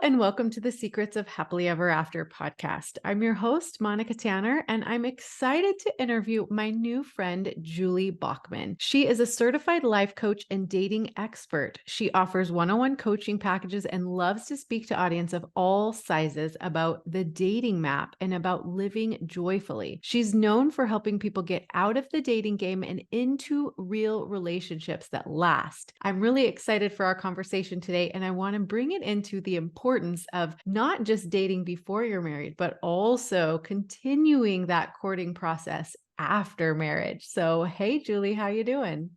and welcome to the Secrets of Happily Ever After podcast. I'm your host, Monica Tanner, and I'm excited to interview my new friend, Julie Balkman. She is a certified life coach and dating expert. She offers one-on-one coaching packages and loves to speak to audience of all sizes about the dating map and about living joyfully. She's known for helping people get out of the dating game and into real relationships that last. I'm really excited for our conversation today, and I want to bring it into the importance of not just dating before you're married, but also continuing that courting process after marriage. So, hey, Julie, how you doing?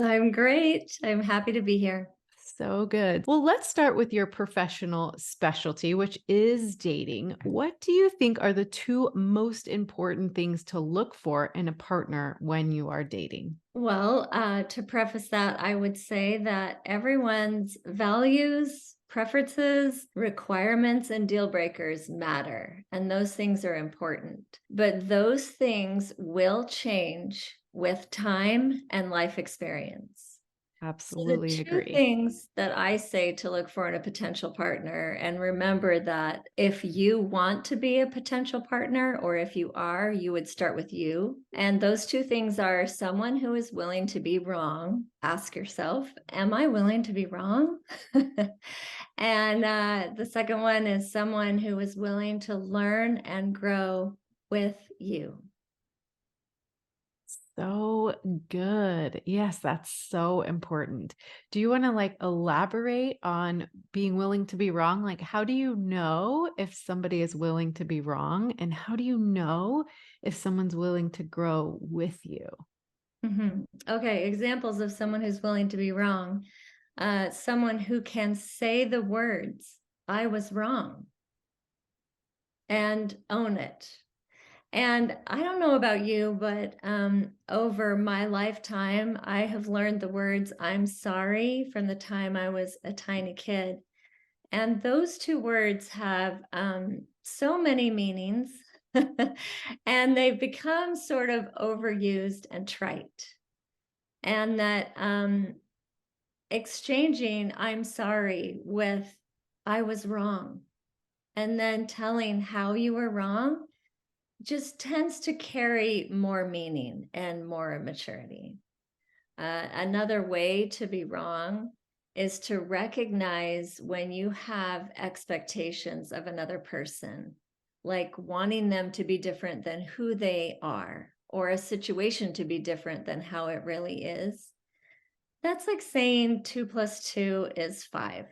I'm great. I'm happy to be here. So good. Well, let's start with your professional specialty, which is dating. What do you think are the two most important things to look for in a partner when you are dating? Well, to preface that, I would say that everyone's values, preferences, requirements, and deal breakers matter, and those things are important. But those things will change with time and life experience. So the Absolutely two agree. things that I say to look for in a potential partner, and remember that if you want to be a potential partner, or if you are, you would start with you. And those two things are someone who is willing to be wrong. Ask yourself, am I willing to be wrong? And the second one is someone who is willing to learn and grow with you. So good. Yes, that's so important. Do you want to elaborate on being willing to be wrong? Like, how do you know if somebody is willing to be wrong? And how do you know if someone's willing to grow with you? Okay, examples of someone who's willing to be wrong. Someone who can say the words, I was wrong, and own it. And I don't know about you, but over my lifetime, I have learned the words I'm sorry from the time I was a tiny kid. And those two words have so many meanings, and they've become sort of overused and trite. And that exchanging I'm sorry with I was wrong, and then telling how you were wrong just tends to carry more meaning and more maturity. Another way to be wrong is to recognize when you have expectations of another person, like wanting them to be different than who they are, or a situation to be different than how it really is. That's like saying 2 plus 2 is 5.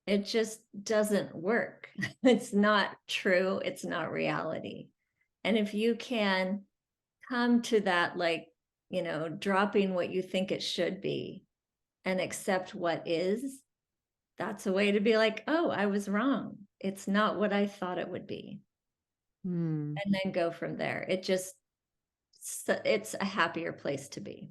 It just doesn't work. It's not true. It's not reality. And if you can come to that, like, dropping what you think it should be and accept what is, that's a way to be like, oh, I was wrong. It's not what I thought it would be. Hmm. And then go from there. It's a happier place to be.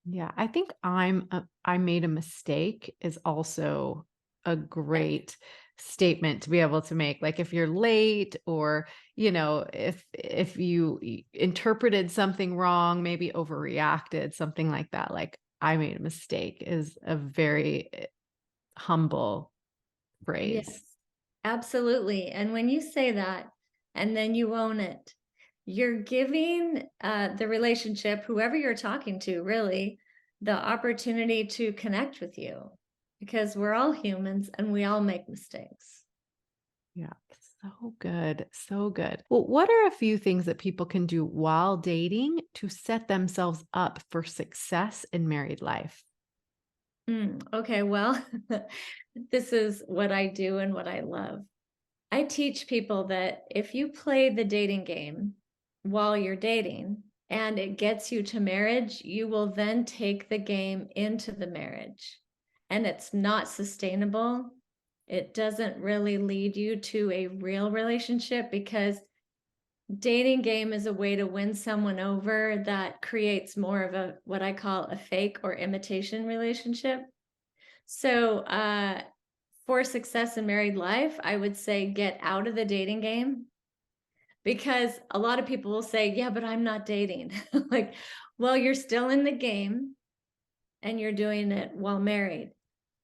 Yeah, I think I made a mistake is also a Yeah. great statement to be able to make. Like if you're late or, if you interpreted something wrong, maybe overreacted, something like that, like I made a mistake is a very humble phrase. Yes, absolutely. And when you say that and then you own it, you're giving the relationship, whoever you're talking to, really, the opportunity to connect with you because we're all humans and we all make mistakes. Yeah, so good. So good. Well, what are a few things that people can do while dating to set themselves up for success in married life? Okay, well, this is what I do and what I love. I teach people that if you play the dating game while you're dating and it gets you to marriage, you will then take the game into the marriage. And it's not sustainable. It doesn't really lead you to a real relationship because dating game is a way to win someone over that creates more of a what I call a fake or imitation relationship. So, for success in married life, I would say get out of the dating game because a lot of people will say, yeah, but I'm not dating. Like, well, you're still in the game and you're doing it while married.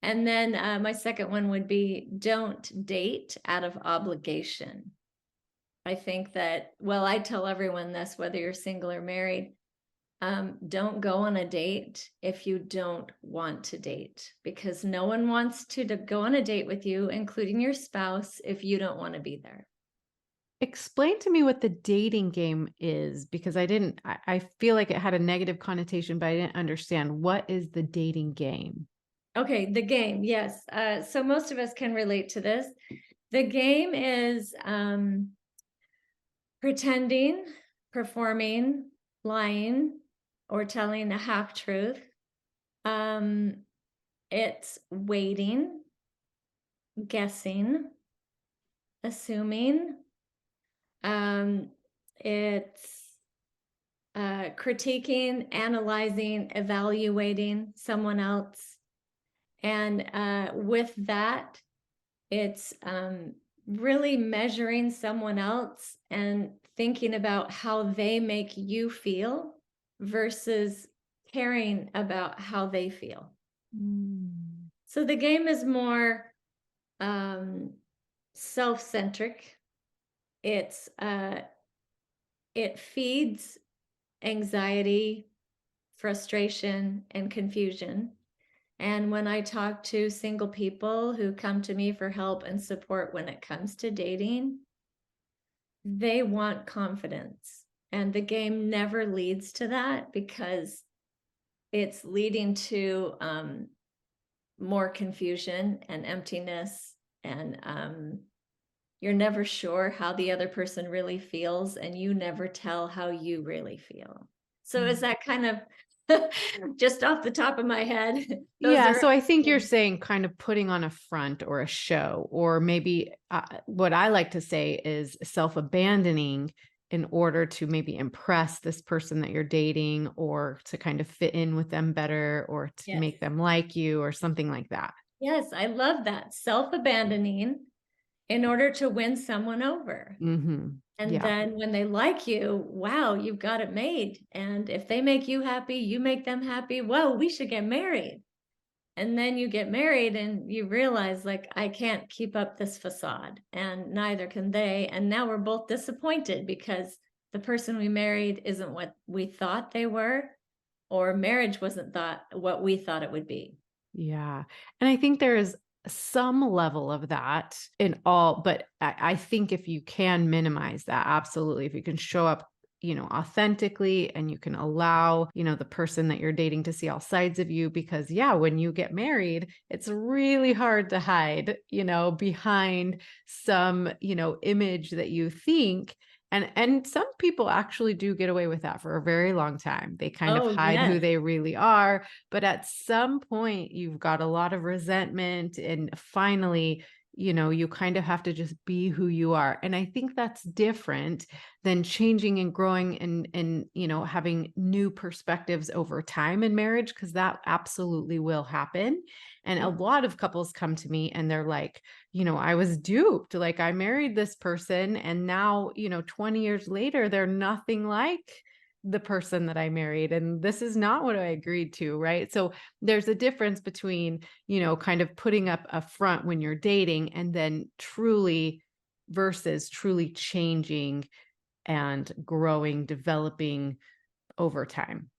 And then my second one would be don't date out of obligation. I think that, well, I tell everyone this, whether you're single or married, don't go on a date if you don't want to date, because no one wants to go on a date with you, including your spouse, if you don't want to be there. Explain to me what the dating game is because I feel like it had a negative connotation, but I didn't understand. What is the dating game? Okay, the game, yes. So most of us can relate to this. The game is pretending, performing, lying, or telling a half truth. Um, it's waiting, guessing, assuming. Um, it's critiquing, analyzing, evaluating someone else. And with that, it's really measuring someone else and thinking about how they make you feel versus caring about how they feel. Mm. So the game is more um, self-centric. It's it feeds anxiety, frustration, and confusion. And when I talk to single people who come to me for help and support when it comes to dating, they want confidence. And the game never leads to that because it's leading to more confusion and emptiness. And you're never sure how the other person really feels, and you never tell how you really feel. So, is that kind of just off the top of my head? Those Yeah, are so I think you're saying kind of putting on a front or a show, or maybe what I like to say is self-abandoning in order to maybe impress this person that you're dating or to kind of fit in with them better or to yes. make them like you or something like that. Yes, I love that. Self-abandoning in order to win someone over. And Yeah. then when they like you, wow, you've got it made. And if they make you happy, you make them happy. Whoa, we should get married. And then you get married and you realize, like, I can't keep up this facade, and neither can they. And now we're both disappointed because the person we married isn't what we thought they were, or marriage wasn't thought what we thought it would be. Yeah. And I think there is some level of that in all, but I think if you can minimize that, absolutely. If you can show up, authentically and you can allow, the person that you're dating to see all sides of you, because yeah, when you get married, it's really hard to hide, behind some, image that you think and some people actually do get away with that for a very long time. They kind of Oh, hide who yes. they really are. But at some point, you've got a lot of resentment. And finally, you kind of have to just be who you are. And I think that's different than changing and growing and having new perspectives over time in marriage, because that absolutely will happen. And a Yeah. lot of couples come to me and they're like, I was duped. Like I married this person and now, 20 years later, they're nothing like the person that I married. And this is not what I agreed to. Right. So there's a difference between, kind of putting up a front when you're dating and then truly versus truly changing and growing, developing over time.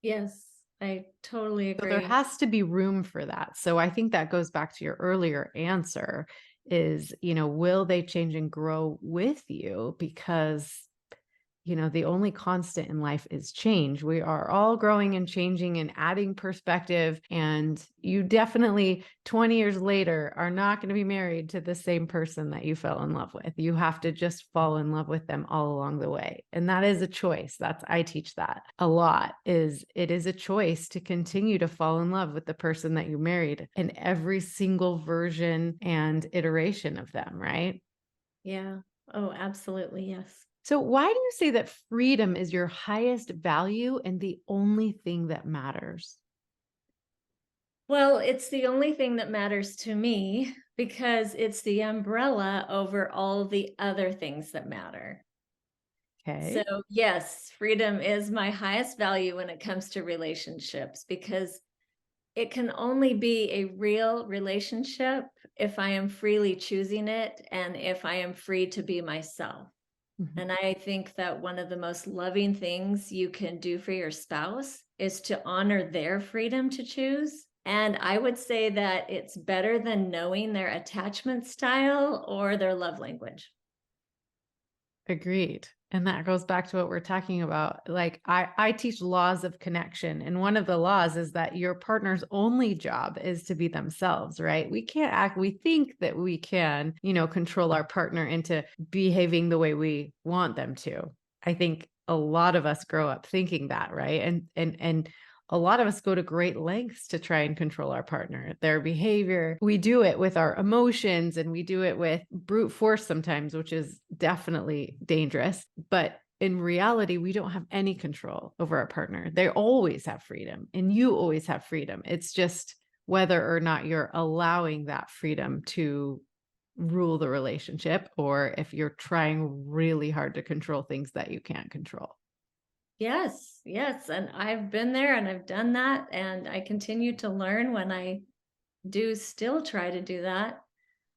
Yes, I totally So there agree. has to be room for that. So I think that goes back to your earlier answer is, will they change and grow with you? Because the only constant in life is change. We are all growing and changing and adding perspective. And you definitely 20 years later are not going to be married to the same person that you fell in love with. You have to just fall in love with them all along the way. And that is a choice. I teach that a lot it is a choice to continue to fall in love with the person that you married in every single version and iteration of them, right? Yeah. Oh, absolutely. Yes. So, why do you say that freedom is your highest value and the only thing that matters? Well, it's the only thing that matters to me because it's the umbrella over all the other things that matter. So, Okay. yes, freedom is my highest value when it comes to relationships because it can only be a real relationship if I am freely choosing it and if I am free to be myself. Mhm. And I think that one of the most loving things you can do for your spouse is to honor their freedom to choose. And I would say that it's better than knowing their attachment style or their love language. Agreed. And that goes back to what we're talking about. Like I teach laws of connection. And one of the laws is that your partner's only job is to be themselves, right? We think that we can, control our partner into behaving the way we want them to. I think a lot of us grow up thinking that, right? And a lot of us go to great lengths to try and control our partner, their behavior. We do it with our emotions and we do it with brute force sometimes, which is definitely dangerous. But in reality, we don't have any control over our partner. They always have freedom and you always have freedom. It's just whether or not you're allowing that freedom to rule the relationship or if you're trying really hard to control things that you can't control. Yes, yes. And I've been there and I've done that. And I continue to learn when I do still try to do that.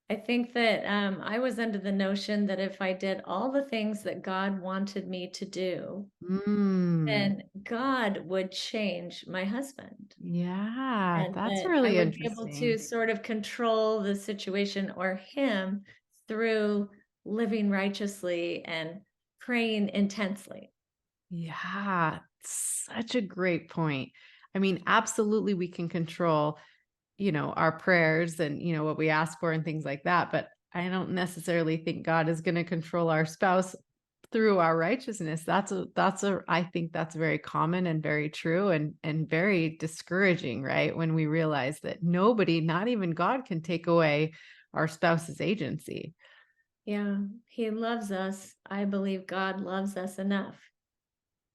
I think that I was under the notion that if I did all the things that God wanted me to do, Mm. then God would change my husband. Yeah, And that's that I really would be able to interesting. sort of control the situation or him through living righteously and praying intensely. Yeah, such a great point. I mean, absolutely we can control, our prayers and, what we ask for and things like that, but I don't necessarily think God is going to control our spouse through our righteousness. I think that's very common and very true and very discouraging, right? When we realize that nobody, not even God, can take away our spouse's agency. Yeah, he loves us. I believe God loves us enough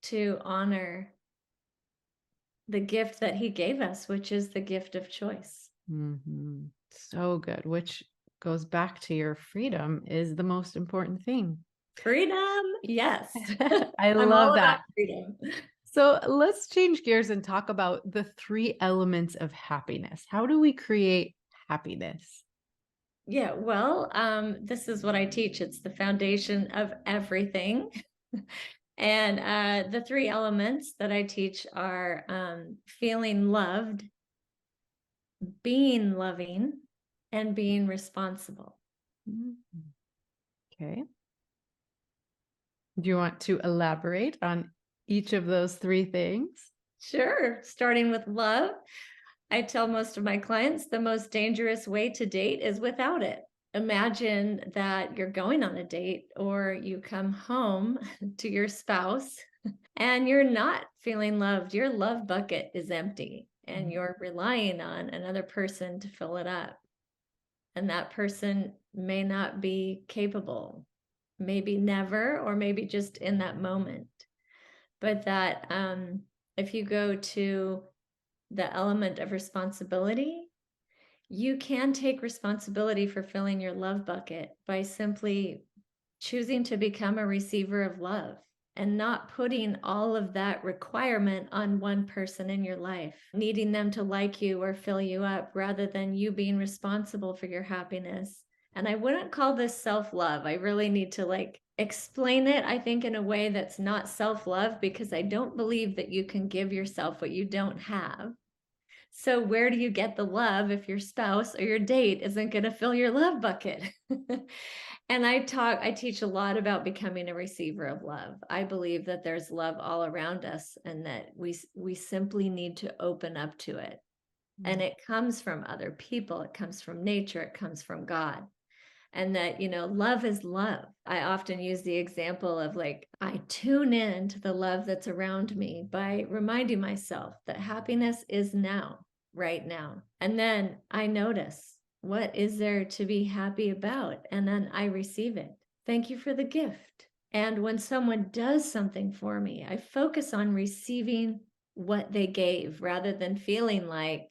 to honor the gift that he gave us, which is the gift of choice. So good, which goes back to your freedom is the most important thing. Freedom, yes. I I'm all love about that. freedom. So let's change gears and talk about the three elements of happiness. How do we create happiness? Yeah, well, this is what I teach. It's the foundation of everything. And the three elements that I teach are feeling loved, being loving, and being responsible. Mm, okay. Do you want to elaborate on each of those three things? Sure. Starting with love, I tell most of my clients the most dangerous way to date is without it. Imagine that you're going on a date or you come home to your spouse and you're not feeling loved. Your love bucket is empty and Mm, you're relying on another person to fill it up. And that person may not be capable, maybe never, or maybe just in that moment. But that if you go to the element of responsibility, you can take responsibility for filling your love bucket by simply choosing to become a receiver of love and not putting all of that requirement on one person in your life, needing them to like you or fill you up rather than you being responsible for your happiness. And I wouldn't call this self love. I really need to explain it, I think, in a way that's not self love because I don't believe that you can give yourself what you don't have. So where do you get the love if your spouse or your date isn't going to fill your love bucket? And I teach a lot about becoming a receiver of love. I believe that there's love all around us and that we simply need to open up to it. And mm, it comes from other people, it comes from nature, it comes from God. And that, love is love. I often use the example of I tune in to the love that's around me by reminding myself that happiness is now, right now. And then I notice what is there to be happy about? And then I receive it. Thank you for the gift. And when someone does something for me, I focus on receiving what they gave rather than feeling like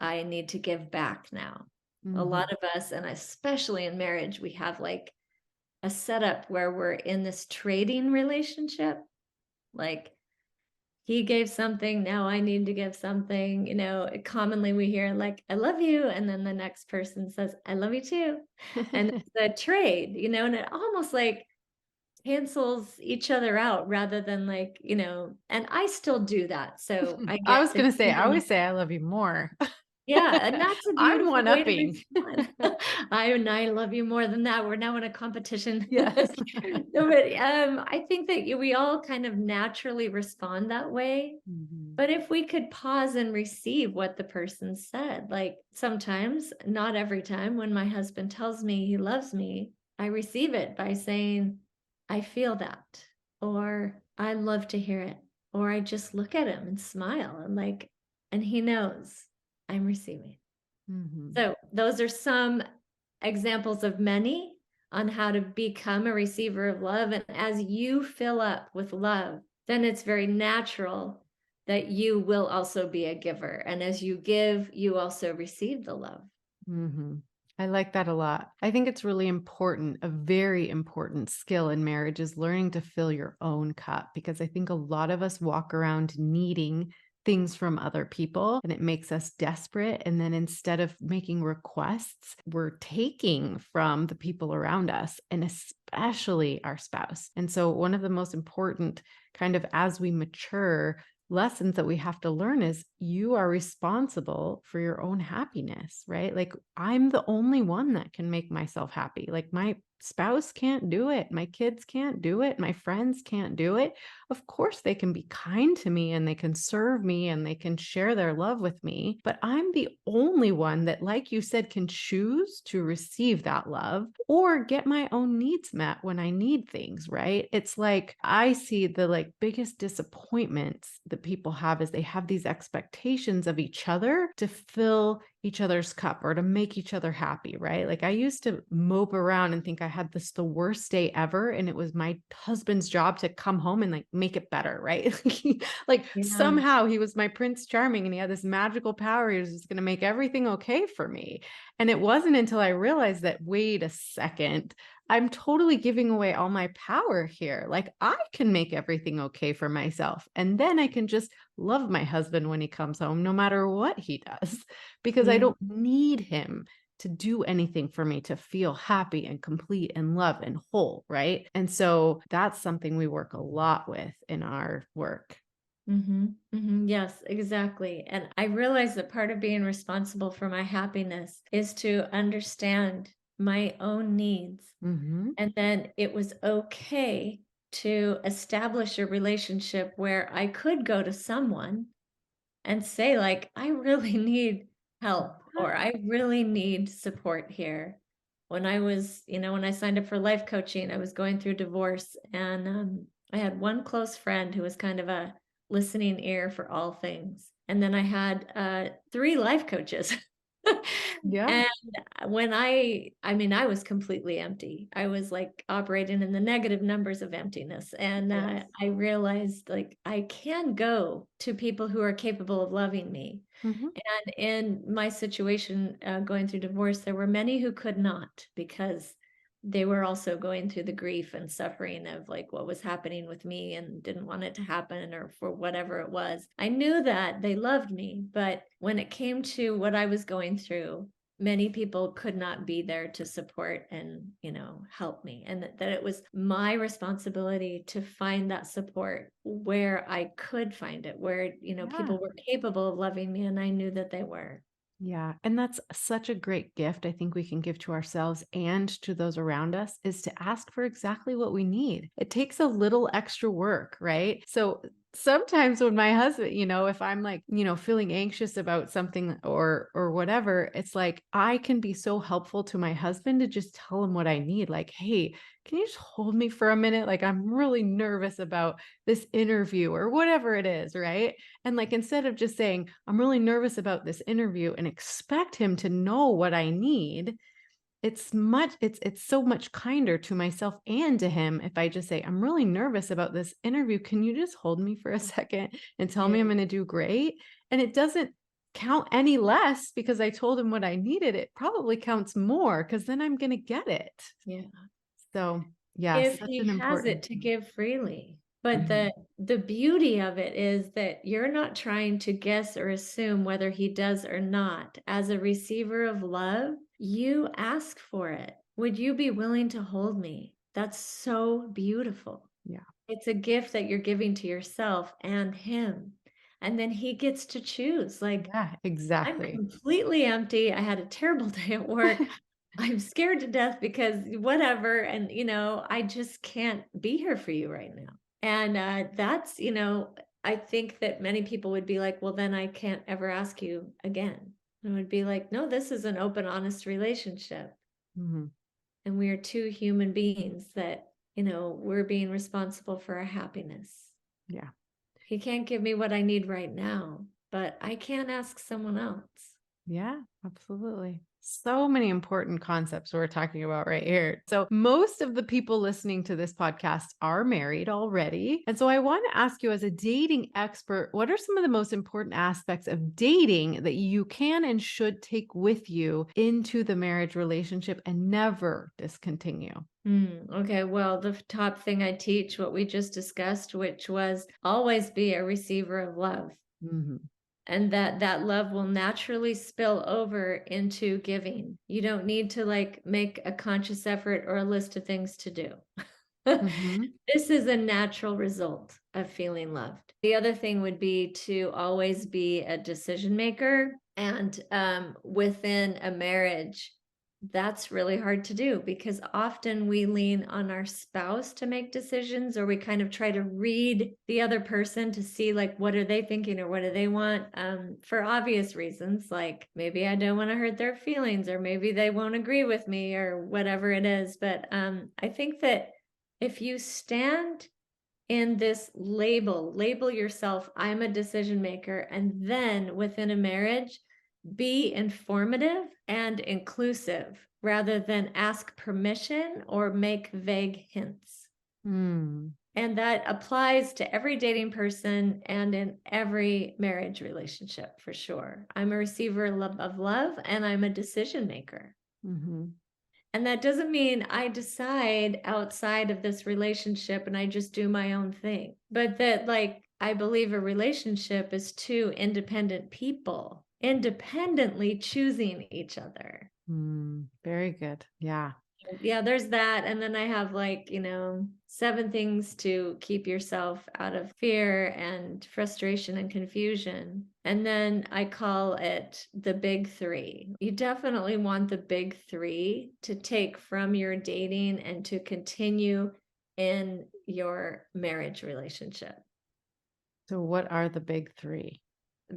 I need to give back now. A mhm. lot of us, and especially in marriage, we have a setup where we're in this trading relationship. Like he gave something, now I need to give something, commonly we hear like, "I love you," and then the next person says, "I love you too." And it's a trade, and it almost like cancels each other out rather than like, and I still do that. So I I get was to gonna say, feed I on always say I love you more. yeah, and that's a I'm beautiful way to one-upping. respond. I love you more than that. We're now in a competition. Yes. No, but, I think that we all kind of naturally respond that way. Mhm. But if we could pause and receive what the person said, like sometimes, not every time, when my husband tells me he loves me, I receive it by saying, I feel that, or I love to hear it, or I just look at him and smile and like, and he knows I'm receiving. Mhm. So those are some examples of many on how to become a receiver of love. And as you fill up with love, then it's very natural that you will also be a giver. And as you give, you also receive the love. Mhm. I like that a lot. I think it's really important. A very important skill in marriage is learning to fill your own cup, because I think a lot of us walk around needing things from other people and it makes us desperate. And then instead of making requests, we're taking from the people around us and especially our spouse. And so, one of the most important kind of as we mature lessons that we have to learn is you are responsible for your own happiness, right? Like, I'm the only one that can make myself happy. Like, my spouse can't do it. My kids can't do it. My friends can't do it. Of course, they can be kind to me and they can serve me and they can share their love with me. But I'm the only one that, like you said, can choose to receive that love or get my own needs met when I need things, right? It's like I see the like biggest disappointments that people have is they have these expectations of each other to fill each other's cup or to make each other happy, right? Like I used to mope around and think I had this the worst day ever and it was my husband's job to come home and like make it better, right? Like Yeah. somehow he was my prince charming and he had this magical power. He was just going to make everything okay for me. And it wasn't until I realized that, wait a second, I'm totally giving away all my power here. Like I can make everything okay for myself. And then I can just love my husband when he comes home, no matter what he does, because I Yeah. don't need him to do anything for me to feel happy and complete and love and whole. Right. And so that's something we work a lot with in our work. Yes, exactly. And I realize that part of being responsible for my happiness is to understand my own needs. Mm-hmm. And then it was okay to establish a relationship where I could go to someone and say, like, I really need help or I really need support here. When I signed up for life coaching, I was going through divorce and I had one close friend who was kind of a listening ear for all things. And then I had three life coaches. Yeah. And I mean, I was completely empty. I was like operating in the negative numbers of emptiness. And Yes. I realized like I can go to people who are capable of loving me. Mm-hmm. And in my situation, going through divorce, there were many who could not because they were also going through the grief and suffering of like what was happening with me and didn't want it to happen or for whatever it was. I knew that they loved me, but when it came to what I was going through, many people could not be there to support and help me, and that it was my responsibility to find that support where I could find it, where Yeah. people were capable of loving me and I knew that they were. Yeah. And that's such a great gift I think we can give to ourselves and to those around us is to ask for exactly what we need. It takes a little extra work, right? So sometimes when my husband, if I'm like, feeling anxious about something or whatever, it's like I can be so helpful to my husband to just tell him what I need. Like, hey, can you just hold me for a minute? Like, I'm really nervous about this interview or whatever it is, right? And like, instead of just saying, I'm really nervous about this interview and expect him to know what I need, it's so much kinder to myself and to him if I just say, I'm really nervous about this interview. Can you just hold me for a second and tell me I'm Yeah. going to do great? And it doesn't count any less because I told him what I needed. It probably counts more because then I'm going to get it. Yeah. So, yeah, If such he an has it important to thing. give freely. But Mhm. the beauty of it is that you're not trying to guess or assume whether he does or not. As a receiver of love, you ask for it. Would you be willing to hold me? That's so beautiful. Yeah. It's a gift that you're giving to yourself and him. And then he gets to choose. Like, Yeah, I'm exactly. completely empty. I had a terrible day at work. I'm scared to death because whatever. And, I just can't be here for you right now. And that's, I think that many people would be like, well, then I can't ever ask you again. And it would be like, no, this is an open, honest relationship. Mhm. And we are two human beings that, we're being responsible for our happiness. Yeah. He can't give me what I need right now, but I can't ask someone else. Yeah, absolutely. So many important concepts we're talking about right here. So, most of the people listening to this podcast are married already. And so, I want to ask you, as a dating expert, what are some of the most important aspects of dating that you can and should take with you into the marriage relationship and never discontinue? Okay, well, the top thing I teach, what we just discussed, which was always be a receiver of love. Hmm. And that love will naturally spill over into giving. You don't need to like make a conscious effort or a list of things to do. Hmm. This is a natural result of feeling loved. The other thing would be to always be a decision maker. And within a marriage, that's really hard to do because often we lean on our spouse to make decisions, or we kind of try to read the other person to see like what are they thinking or what do they want, for obvious reasons, like maybe I don't want to hurt their feelings, or maybe they won't agree with me, or whatever it is. But I think that if you stand in this label yourself, I'm a decision maker, and then within a marriage, be informative and inclusive rather than ask permission or make vague hints. Mm. And that applies to every dating person and in every marriage relationship for sure. I'm a receiver of love, and I'm a decision maker. Hmm. And that doesn't mean I decide outside of this relationship and I just do my own thing, but that, like, I believe a relationship is two independent people independently choosing each other. Mm. Very good. Yeah. Yeah, there's that. And then I have like, 7 things to keep yourself out of fear and frustration and confusion. And then I call it the big 3. You definitely want the big 3 to take from your dating and to continue in your marriage relationship. So, what are the big three?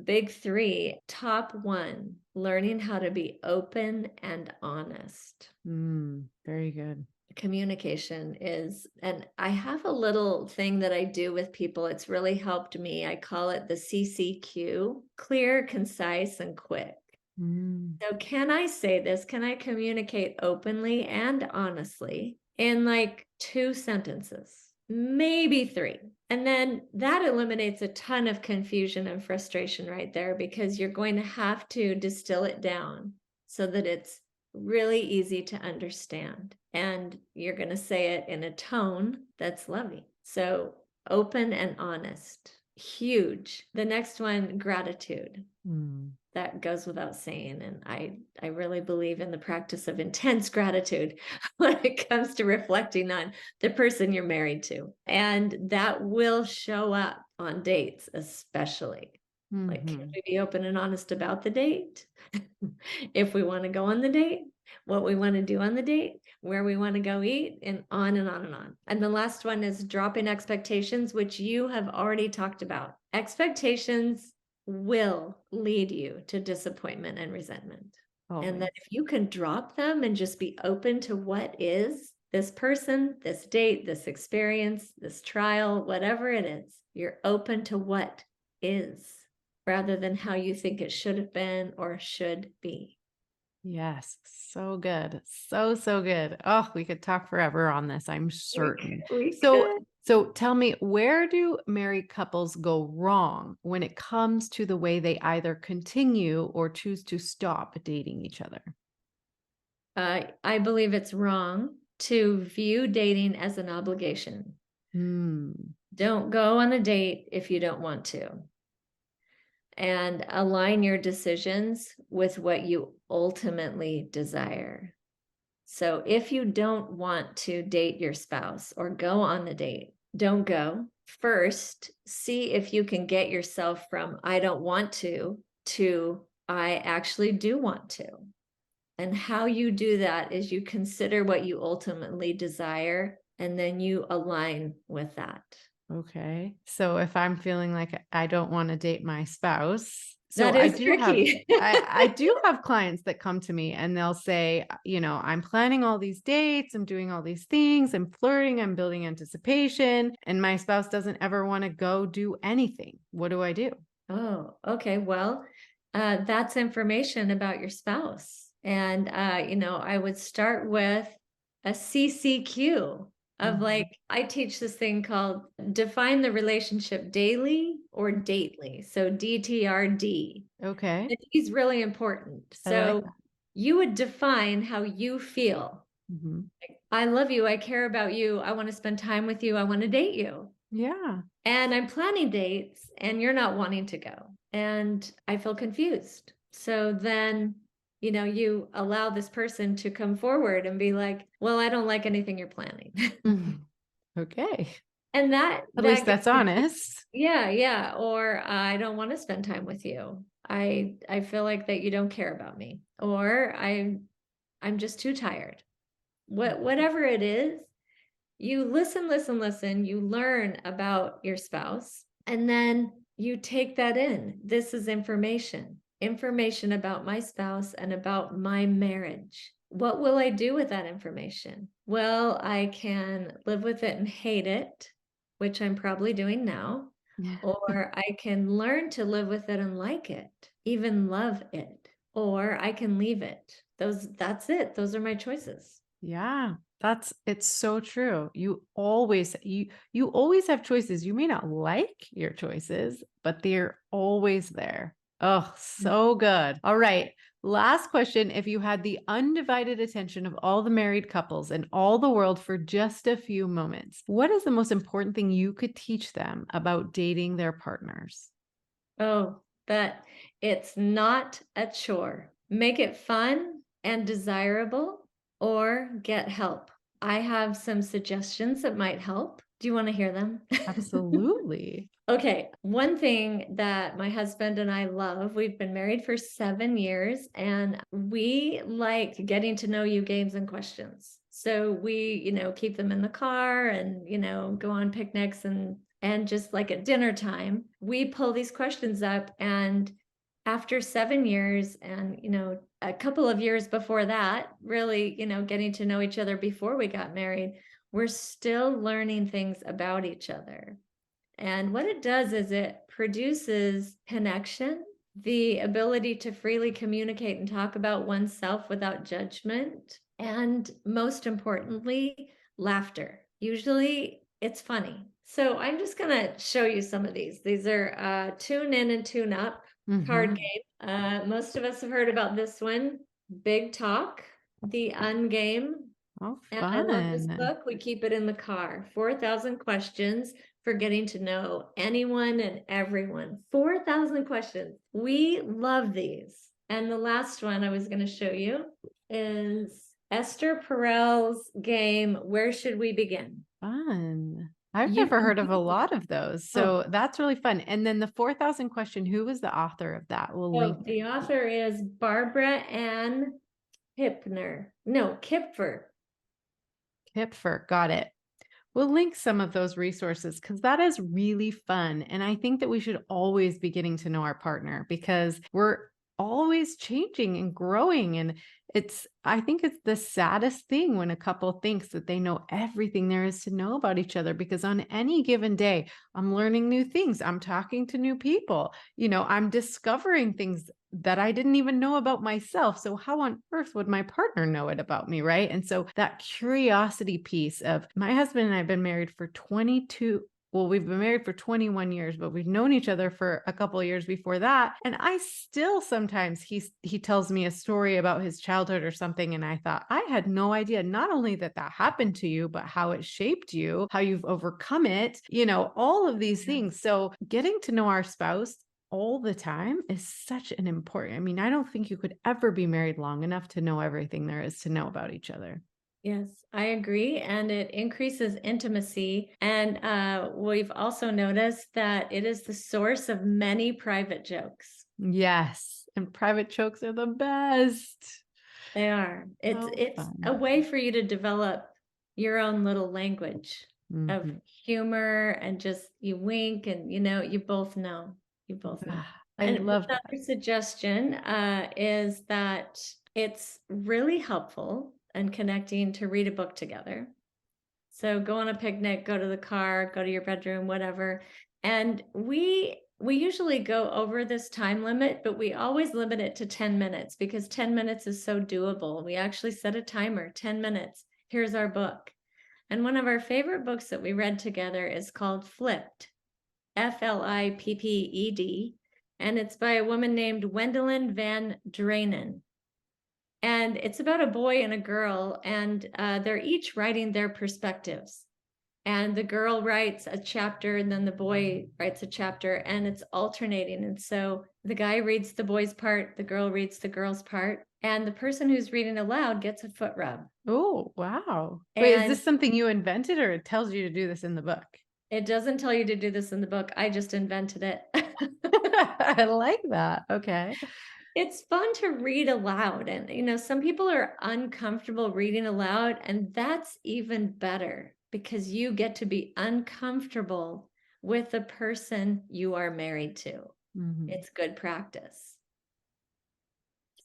Big 3, top 1, learning how to be open and honest. Very good. Communication is, and I have a little thing that I do with people. It's really helped me. I call it the CCQ: clear, concise, and quick. Mm. So, can I say this? Can I communicate openly and honestly in like 2 sentences, maybe 3? And then that eliminates a ton of confusion and frustration right there, because you're going to have to distill it down so that it's really easy to understand. And you're going to say it in a tone that's loving. So, open and honest. Huge. The next one, gratitude. Mm. That goes without saying. And I really believe in the practice of intense gratitude when it comes to reflecting on the person you're married to. And that will show up on dates, especially. Like, can Mhm. we be open and honest about the date? If we want to go on the date, what we want to do on the date, where we want to go eat, and on and on and on. And the last one is dropping expectations, which you have already talked about. Expectations will lead you to disappointment and resentment. And that Always. if you can drop them and just be open to what is, this person, this date, this experience, this trial, whatever it is, you're open to what is rather than how you think it should have been or should be. Yes, so good. So, so good. Oh, we could talk forever on this, I'm We certain. could, we So could. so tell me, where do married couples go wrong when it comes to the way they either continue or choose to stop dating each other? I believe it's wrong to view dating as an obligation. Hmm. Don't go on a date if you don't want to. And align your decisions with what you ultimately desire. So if you don't want to date your spouse or go on the date, don't go. First, see if you can get yourself from I don't want to I actually do want to. And how you do that is you consider what you ultimately desire and then you align with that. Okay. So if I'm feeling like I don't want to date my spouse, so That I is do have tricky. I do have clients that come to me and they'll say, I'm planning all these dates, I'm doing all these things, I'm flirting, I'm building anticipation, and my spouse doesn't ever want to go do anything. What do I do? Oh, okay. Well, that's information about your spouse. And, I would start with a CCQ of like, Mhm. I teach this thing called define the relationship daily or dately. So DTRD. Okay. And he's really important. I like So that. you would define how you feel. Mhm. I love you. I care about you. I want to spend time with you. I want to date you. Yeah. And I'm planning dates and you're not wanting to go. And I feel confused. So then, you allow this person to come forward and be like, well, I don't like anything you're planning. Mhm. Okay. And that At least that gets that's honest. yeah, yeah. Or I don't want to spend time with you. I feel like that you don't care about me. Or I'm just too tired. Whatever it is, you listen, listen, listen, you learn about your spouse, and then you take that in. This is information about my spouse and about my marriage. What will I do with that information? Well, I can live with it and hate it, which I'm probably doing now, or I can learn to live with it and like it, even love it, or I can leave it. That's it. Those are my choices. Yeah, it's so true. You always have choices. You may not like your choices, but they're always there. Oh, so good. All right. Last question. If you had the undivided attention of all the married couples in all the world for just a few moments, what is the most important thing you could teach them about dating their partners? Oh, that it's not a chore. Make it fun and desirable or get help. I have some suggestions that might help. Do you want to hear them? Absolutely. Okay, one thing that my husband and I love, we've been married for 7 years and we like getting to know you games and questions. So we, keep them in the car and, go on picnics and just like at dinner time, we pull these questions up and after 7 years and, a couple of years before that, really, getting to know each other before we got married, we're still learning things about each other. And what it does is it produces connection, the ability to freely communicate and talk about oneself without judgment, and most importantly, laughter. Usually it's funny. So I'm just going to show you some of these. These are tune in and tune up card Hmm. game. Most of us have heard about this one, Big Talk, the Ungame, Oh, and I love this fun. book. We keep it in the car. 4,000 questions for getting to know anyone and everyone. 4,000 questions. We love these. And the last one I was going to show you is Esther Perel's game, Where Should We Begin? Fun. I've You never can heard of a do lot of those. oh, So that's really fun. And then the 4,000 question, who was the author of that? We'll link so the author is Barbara Ann Hipner. No, Kipfer. Kipfer. Got it. We'll link some of those resources because that is really fun. And I think that we should always be getting to know our partner because we're always changing and growing. And I think it's the saddest thing when a couple thinks that they know everything there is to know about each other because on any given day, I'm learning new things. I'm talking to new people. I'm discovering things that I didn't even know about myself. So how on earth would my partner know it about me, right? And so that curiosity piece of my husband and I have been married for well, we've been married for 21 years, but we've known each other for a couple of years before that. And I still sometimes he tells me a story about his childhood or something. And I thought, I had no idea not only that that happened to you, but how it shaped you, how you've overcome it, all of these Yeah. things. So getting to know our spouse all the time is such an important. I mean, I don't think you could ever be married long enough to know everything there is to know about each other. Yes, I agree. And it increases intimacy. And we've also noticed that it is the source of many private jokes. Yes, and private jokes are the best. They are. So It's a fun. way for you to develop your own little language of Mhm. humor, and just you wink and you both know. You both know. I And love that. another suggestion is that it's really helpful and connecting to read a book together. So go on a picnic, go to the car, go to your bedroom, whatever. And we usually go over this time limit, but we always limit it to 10 minutes because 10 minutes is so doable. We actually set a timer, 10 minutes. Here's our book. And one of our favorite books that we read together is called Flipped, Flipped. And it's by a woman named Wendelin Van Drainen. And it's about a boy and a girl, and they're each writing their perspectives. And the girl writes a chapter, and then the boy writes a chapter, and it's alternating. And so the guy reads the boy's part, the girl reads the girl's part, and the person who's reading aloud gets a foot rub. Oh, wow. Wait, is And this something you invented or it tells you to do this in the book? it doesn't tell you to do this in the book. I just invented it. I like that. Okay. It's fun to read aloud. And, some people are uncomfortable reading aloud, and that's even better because you get to be uncomfortable with the person you are married to. Mhm. It's good practice.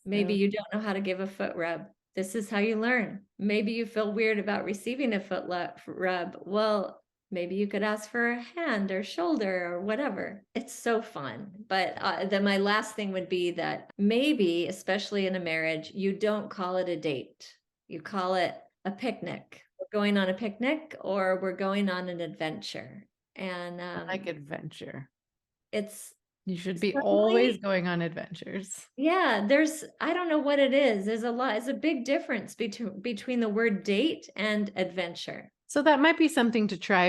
Maybe So you don't know how to give a foot rub. This is how you learn. Maybe you feel weird about receiving a rub. Well, maybe you could ask for a hand or shoulder or whatever. It's so fun. But then my last thing would be that maybe, especially in a marriage, you don't call it a date. You call it a picnic. We're going on a picnic, or we're going on an adventure. And I like adventure. it's You should be always suddenly, going on adventures. yeah, I don't know what it is. There's a big difference between the word date and adventure. So that might be something to try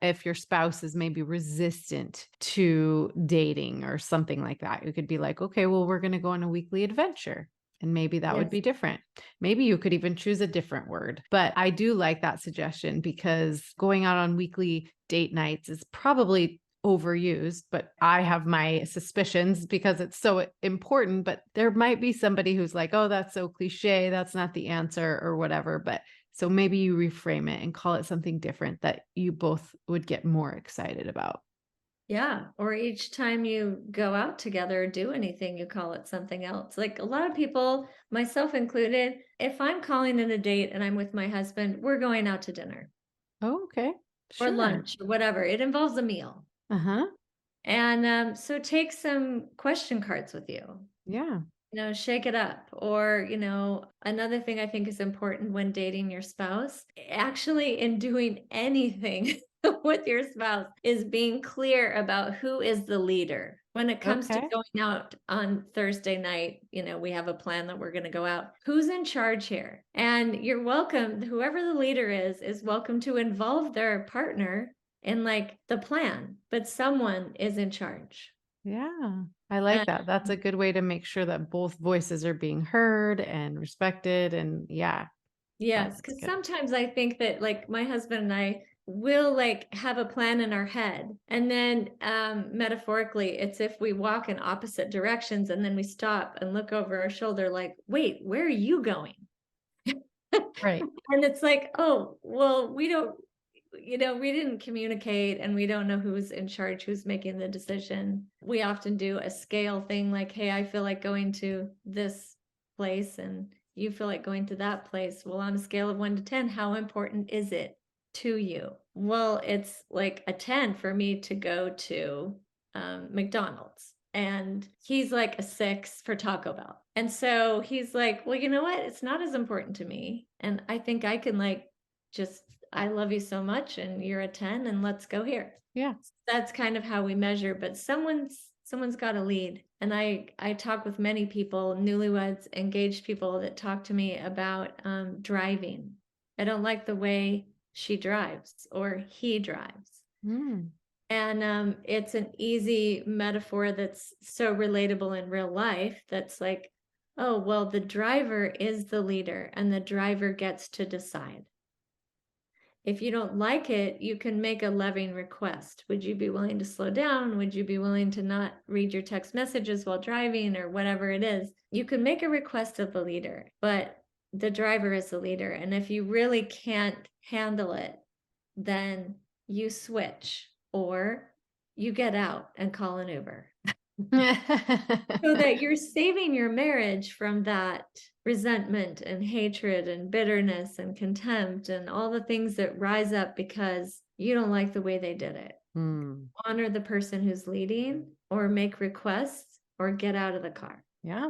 if your spouse is maybe resistant to dating or something like that. You could be like, "Okay, well, we're going to go on a weekly adventure." And maybe that would Yes. be different. Maybe you could even choose a different word. But I do like that suggestion because going out on weekly date nights is probably overused, but I have my suspicions because it's so important. But there might be somebody who's like, "Oh, that's so cliche. That's not the answer," or whatever. But so maybe you reframe it and call it something different that you both would get more excited about. Yeah. Or each time you go out together or do anything, you call it something else. Like a lot of people, myself included, if I'm calling it a date and I'm with my husband, we're going out to dinner Oh, okay. or Sure. lunch or whatever. It involves a meal. Uh-huh. And so take some question cards with you. Yeah. Shake it up. Or, another thing I think is important when dating your spouse, actually in doing anything with your spouse, is being clear about who is the leader. When it comes to Okay. going out on Thursday night, we have a plan that we're going to go out. Who's in charge here? And you're welcome, whoever the leader is welcome to involve their partner in like the plan, but someone is in charge. Yeah. I like that. That's a good way to make sure that both voices are being heard and respected. And yeah, Yes, that's because good. sometimes I think that like my husband and I will like have a plan in our head. And then metaphorically, it's if we walk in opposite directions and then we stop and look over our shoulder, like, wait, where are you going? Right. And it's like, oh, well, we didn't communicate and we don't know who's in charge, who's making the decision. We often do a scale thing like, hey, I feel like going to this place and you feel like going to that place. Well, on a scale of 1 to 10, how important is it to you? Well, it's like a 10 for me to go to McDonald's. And he's like a 6 for Taco Bell. And so he's like, well, you know what? It's not as important to me. And I think I can like just I love you so much and you're a 10 and let's go here. Yeah. That's kind of how we measure, but someone's got to lead. And I talk with many people, newlyweds, engaged people that talk to me about driving. I don't like the way she drives or he drives. Mm. And it's an easy metaphor that's so relatable in real life. That's like, oh, well, the driver is the leader and the driver gets to decide. If you don't like it, you can make a loving request. Would you be willing to slow down? Would you be willing to not read your text messages while driving or whatever it is? You can make a request of the leader, but the driver is the leader. And if you really can't handle it, then you switch or you get out and call an Uber so that you're saving your marriage from that resentment and hatred and bitterness and contempt and all the things that rise up because you don't like the way they did it. Mm. Honor the person who's leading or make requests or get out of the car. Yeah,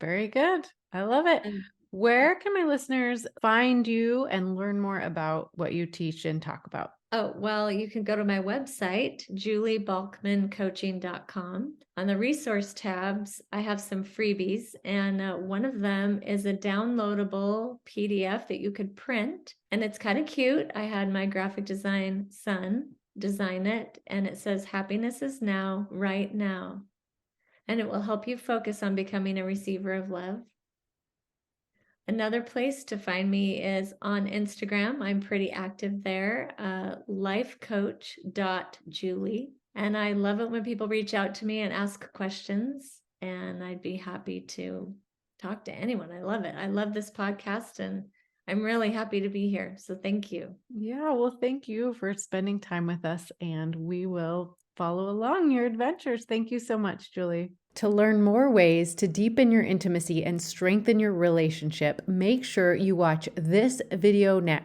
very good. I love it. And Where can my listeners find you and learn more about what you teach and talk about? oh, well, you can go to my website, juliebalkmancoaching.com. On the resource tabs, I have some freebies, and one of them is a downloadable PDF that you could print, and it's kind of cute. I had my graphic design son design it, and it says, "Happiness is now, right now." And it will help you focus on becoming a receiver of love. Another place to find me is on Instagram. I'm pretty active there, lifecoach.julie. And I love it when people reach out to me and ask questions, and I'd be happy to talk to anyone. I love it. I love this podcast, and I'm really happy to be here. So thank you. Yeah, well, thank you for spending time with us, and we will follow along your adventures. Thank you so much, Julie. To learn more ways to deepen your intimacy and strengthen your relationship, make sure you watch this video next.